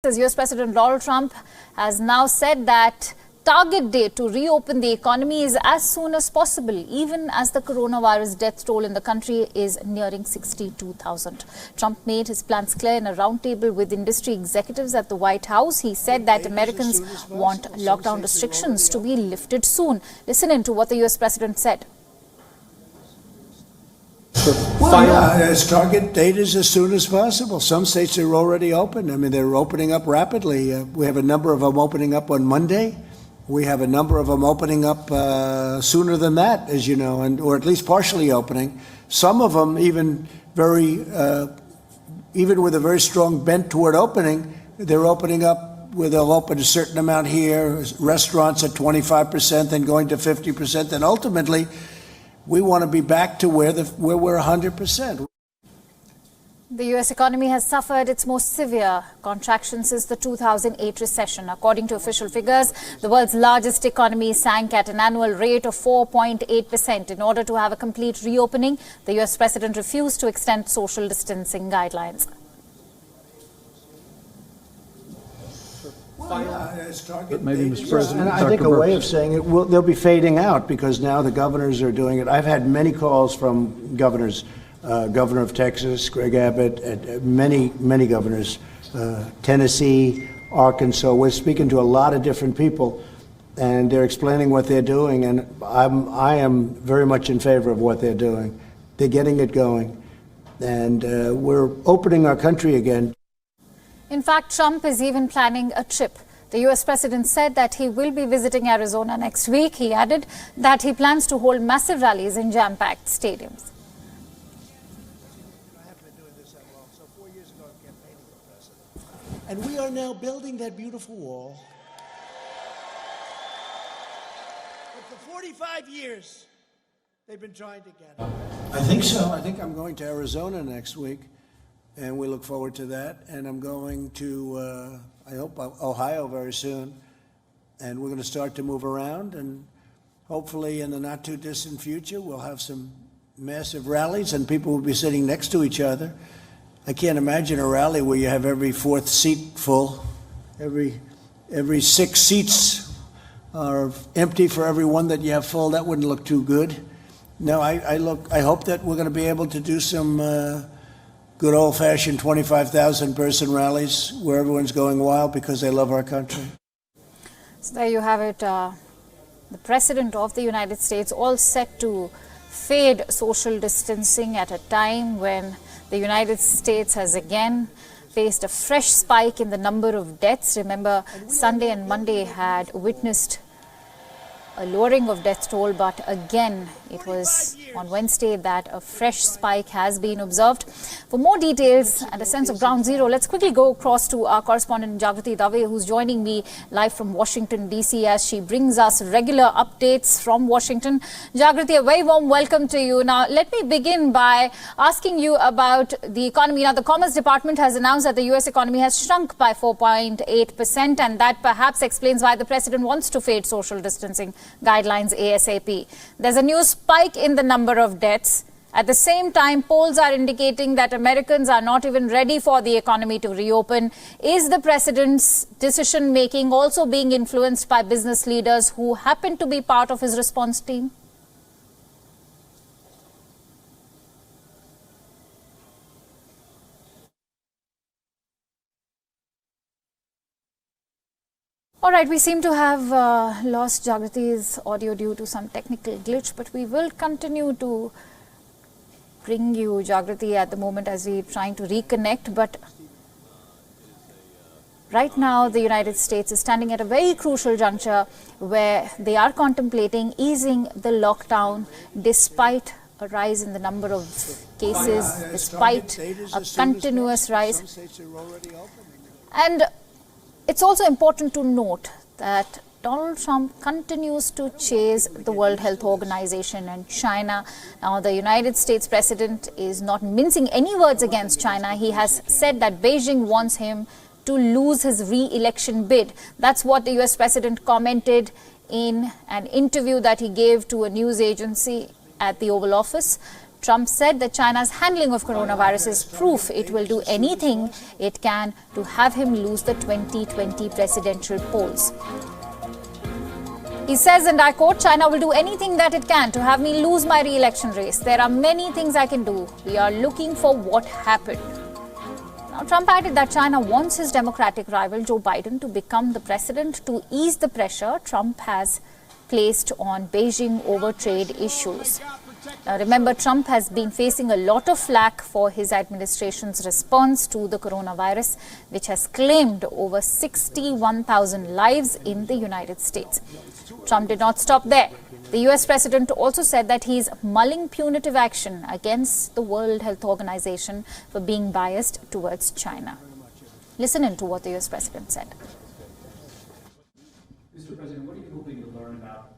US President Donald Trump has now said that target date to reopen the economy is as soon as possible, even as the coronavirus death toll in the country is nearing 62,000. Trump made his plans clear in a roundtable with industry executives at the White House. He said that Americans want lockdown restrictions to be lifted soon. Listen in to what the US President said. Its target date is as soon as possible. Some states are already open. I mean, they're opening up rapidly. We have a number of them opening up on Monday. We have a number of them opening up sooner than that, as you know, or at least partially opening. Some of them even with a very strong bent toward opening, they're opening up where they'll open a certain amount here, restaurants at 25%, then going to 50%, then ultimately we want to be back to where we're 100%. The U.S. economy has suffered its most severe contraction since the 2008 recession. According to official figures, the world's largest economy sank at an annual rate of 4.8%. In order to have a complete reopening, the U.S. president refused to extend social distancing guidelines. But maybe, Mr. President, and I think a way of saying it, they'll be fading out because now the governors are doing it. I've had many calls from governors, Governor of Texas, Greg Abbott, and many governors, Tennessee, Arkansas. We're speaking to a lot of different people, and they're explaining what they're doing, and I am very much in favor of what they're doing. They're getting it going, and we're opening our country again. In fact, Trump is even planning a trip. The U.S. president said that he will be visiting Arizona next week. He added that he plans to hold massive rallies in jam-packed stadiums. I haven't been doing this that long, so 4 years ago I campaigned for president. And we are now building that beautiful wall. But for 45 years, they've been trying to get it. I think so. I think I'm going to Arizona next week. And we look forward to that. And I'm going to, I hope, Ohio very soon. And we're going to start to move around. And hopefully in the not too distant future, we'll have some massive rallies and people will be sitting next to each other. I can't imagine a rally where you have every fourth seat full. Every 6 seats are empty for every one that you have full. That wouldn't look too good. No, I hope that we're going to be able to do some good old-fashioned 25,000 person rallies where everyone's going wild because they love our country. So there you have it. The President of the United States all set to fade social distancing at a time when the United States has again faced a fresh spike in the number of deaths. Remember, Sunday and Monday had witnessed a lowering of death toll, but again, it was on Wednesday that a fresh spike has been observed. For more details and a sense of ground zero, let's quickly go across to our correspondent Jagrati Dave, who's joining me live from Washington, D.C. as she brings us regular updates from Washington. Jagrati, a very warm welcome to you. Now, let me begin by asking you about the economy. Now, the Commerce Department has announced that the U.S. economy has shrunk by 4.8%, and that perhaps explains why the president wants to fade social distancing guidelines ASAP. There's a new spike in the number of deaths. At the same time, polls are indicating that Americans are not even ready for the economy to reopen. Is the president's decision-making also being influenced by business leaders who happen to be part of his response team? All right, we seem to have lost Jagrati's audio due to some technical glitch, but we will continue to bring you Jagrati at the moment as we're trying to reconnect. But right now, the United States is standing at a very crucial juncture where they are contemplating easing the lockdown despite a rise in the number of cases, despite a continuous rise. And it's also important to note that Donald Trump continues to chase the World Health Organization and China. Now, the United States president is not mincing any words against China. He has said that Beijing wants him to lose his re-election bid. That's what the US president commented in an interview that he gave to a news agency at the Oval Office. Trump said that China's handling of coronavirus is proof it will do anything it can to have him lose the 2020 presidential polls. He says, and I quote, "China will do anything that it can to have me lose my re-election race. There are many things I can do. We are looking for what happened." Now, Trump added that China wants his Democratic rival Joe Biden to become the president to ease the pressure Trump has placed on Beijing over trade issues. Now, remember, Trump has been facing a lot of flack for his administration's response to the coronavirus, which has claimed over 61,000 lives in the United States. Trump did not stop there. The US president also said that he's mulling punitive action against the World Health Organization for being biased towards China. Listen in to what the US president said. Mr. President, what are you hoping to learn about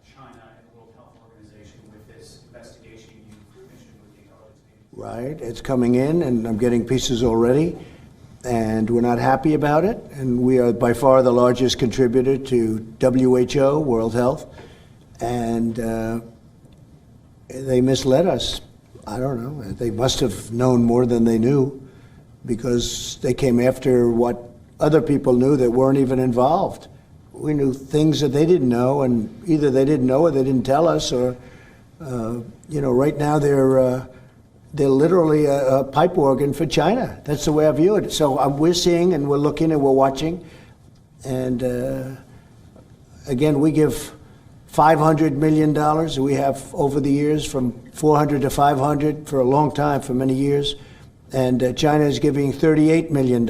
China and the World Health Organization with this investigation you commissioned with the intelligence community? Right, it's coming in, and I'm getting pieces already, and we're not happy about it. And we are by far the largest contributor to WHO, World Health, and they misled us. I don't know. They must have known more than they knew, because they came after what other people knew that weren't even involved. We knew things that they didn't know, and either they didn't know or they didn't tell us, or right now they're literally a pipe organ for China. That's the way I view it. So we're seeing, and we're looking, and we're watching, and again, we give $500 million. We have over the years from 400 to 500 for a long time, for many years, and China is giving $38 million,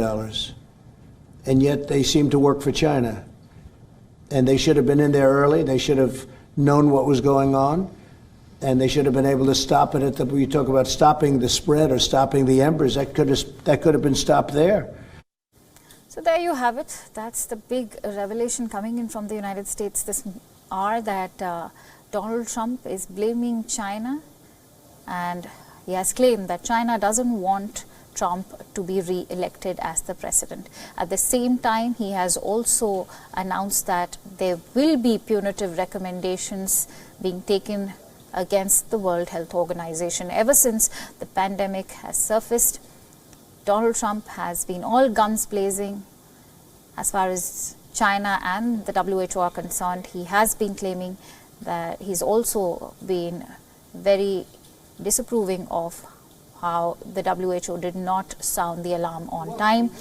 and yet they seem to work for China. And they should have been in there early. They should have known what was going on, and they should have been able to stop it you talk about stopping the spread or stopping the embers. That could have been stopped there. So there you have it. That's the big revelation coming in from the United States this hour, that Donald Trump is blaming China, and he has claimed that China doesn't want Trump to be re-elected as the president. At the same time, he has also announced that there will be punitive recommendations being taken against the World Health Organization. Ever since the pandemic has surfaced, Donald Trump has been all guns blazing as far as China and the WHO are concerned. He has been claiming that he's also been very disapproving of how the WHO did not sound the alarm on time.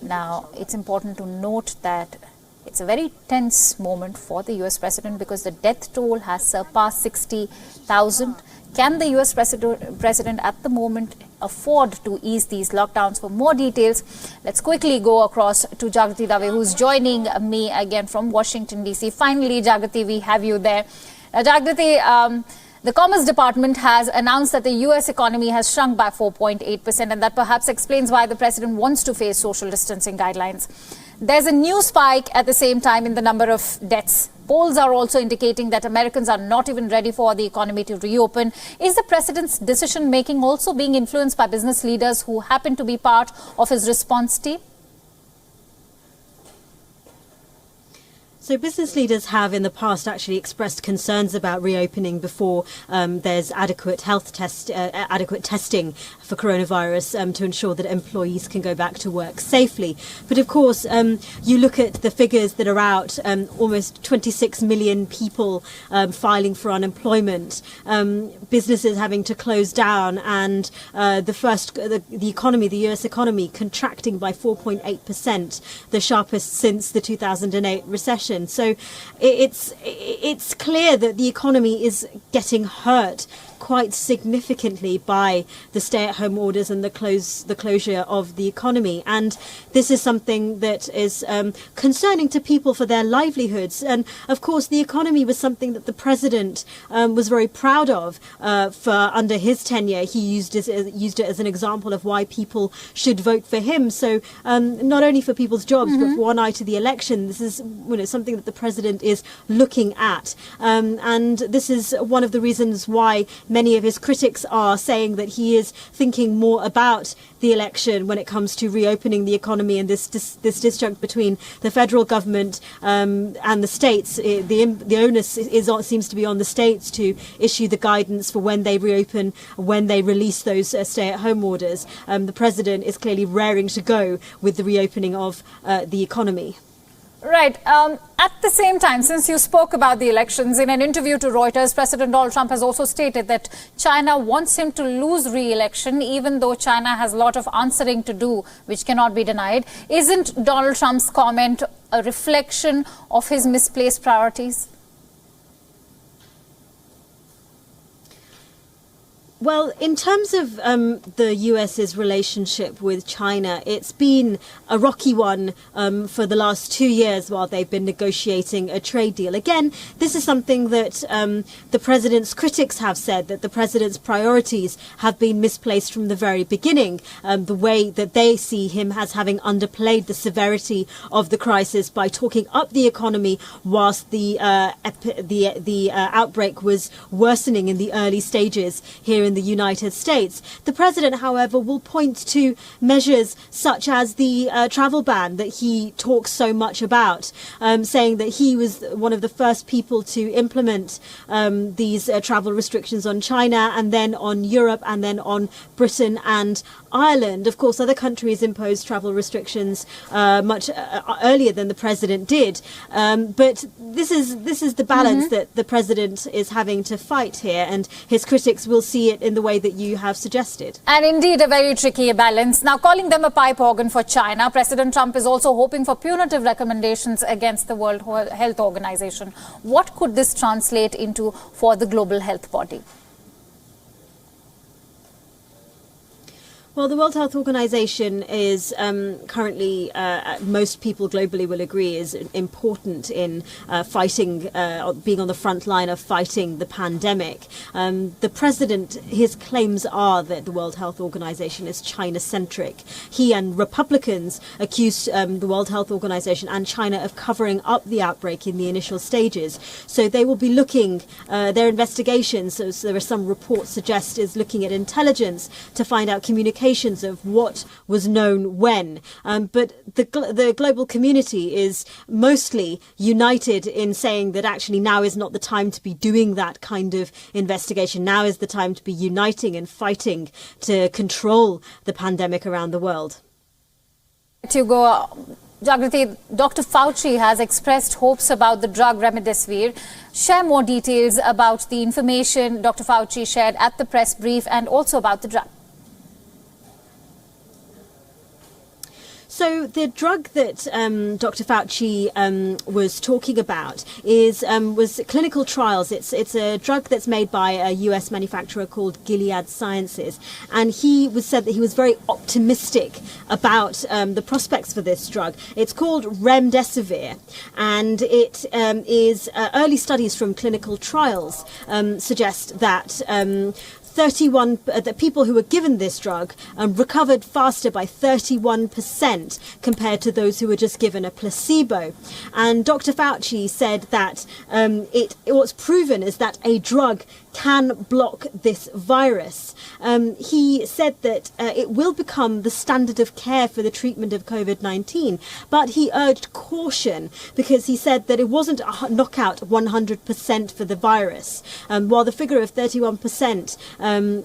Now, it's important to note that it's a very tense moment for the US president, because the death toll has surpassed 60,000. Can the US president at the moment afford to ease these lockdowns? For more details, let's quickly go across to Jagrati Dave, who's joining me again from Washington, D.C. Finally, Jagrati, we have you there. Jagrati, the Commerce Department has announced that the U.S. economy has shrunk by 4.8%, and that perhaps explains why the president wants to face social distancing guidelines. There's a new spike at the same time in the number of deaths. Polls are also indicating that Americans are not even ready for the economy to reopen. Is the president's decision-making also being influenced by business leaders who happen to be part of his response team? So business leaders have in the past actually expressed concerns about reopening before there's adequate adequate testing for coronavirus to ensure that employees can go back to work safely. But of course, you look at the figures that are out, almost 26 million people filing for unemployment, businesses having to close down, and the economy, the US economy, contracting by 4.8%, the sharpest since the 2008 recession. So it's clear that the economy is getting hurt quite significantly by the stay-at-home orders and the closure of the economy, and this is something that is concerning to people for their livelihoods. And of course, the economy was something that the president was very proud of. For under his tenure, he used it as an example of why people should vote for him. So not only for people's jobs, but for one eye to the election. This is something that the president is looking at, and this is one of the reasons why many of his critics are saying that he is thinking more about the election when it comes to reopening the economy, and this disjunct between the federal government and the states. The onus seems to be on the states to issue the guidance for when they reopen, when they release those stay-at-home orders. The president is clearly raring to go with the reopening of the economy. Right. At the same time, since you spoke about the elections, in an interview to Reuters, President Donald Trump has also stated that China wants him to lose re-election, even though China has a lot of answering to do, which cannot be denied. Isn't Donald Trump's comment a reflection of his misplaced priorities? Well, in terms of the US's relationship with China, it's been a rocky one for the last 2 years while they've been negotiating a trade deal. Again, this is something that the president's critics have said, that the president's priorities have been misplaced from the very beginning. The way that they see him as having underplayed the severity of the crisis by talking up the economy whilst the outbreak was worsening in the early stages here in the United States. The president, however, will point to measures such as the travel ban that he talks so much about, saying that he was one of the first people to implement these travel restrictions on China, and then on Europe, and then on Britain and Ireland. Of course, other countries imposed travel restrictions much earlier than the president did. But this is the balance that the president is having to fight here, and his critics will see it in the way that you have suggested. And indeed, a very tricky balance. Now, calling them a pipe organ for China, President Trump is also hoping for punitive recommendations against the World Health Organization. What could this translate into for the global health body? Well, the World Health Organization is currently, most people globally will agree, is important in fighting, being on the front line of fighting the pandemic. The president, his claims are that the World Health Organization is China-centric. He and Republicans accuse the World Health Organization and China of covering up the outbreak in the initial stages. So they will be looking, their investigations, so there are some reports suggest, is looking at intelligence to find out communication of what was known when. But the global community is mostly united in saying that actually now is not the time to be doing that kind of investigation. Now is the time to be uniting and fighting to control the pandemic around the world. To go, Jagriti, Dr. Fauci has expressed hopes about the drug remdesivir. Share more details about the information Dr. Fauci shared at the press brief and also about the drug. So the drug that Dr. Fauci was talking about was clinical trials. It's a drug that's made by a US manufacturer called Gilead Sciences, and he said that he was very optimistic about the prospects for this drug. It's called remdesivir, and it is early studies from clinical trials suggest that that people who were given this drug recovered faster by 31% compared to those who were just given a placebo. And Dr. Fauci said that what's proven is that a drug can block this virus. He said that it will become the standard of care for the treatment of COVID-19, but he urged caution because he said that it wasn't a knockout 100% for the virus. While the figure of 31%,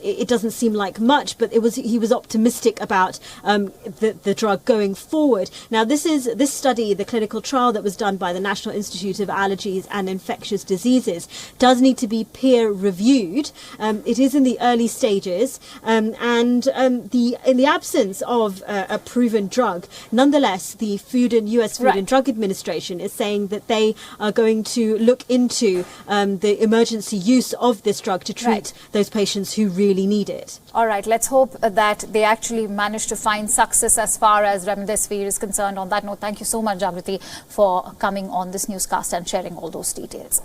it doesn't seem like much, but he was optimistic about the drug going forward. Now, this study, the clinical trial that was done by the National Institute of Allergies and Infectious Diseases, does need to be peer reviewed. It is in the early stages, and in the absence of a proven drug, nonetheless, the US Food and Drug Administration is saying that they are going to look into the emergency use of this drug to treat those patients who really need it. All right, let's hope that they actually manage to find success as far as remdesivir is concerned. On that note, thank you so much, Jagriti, for coming on this newscast and sharing all those details.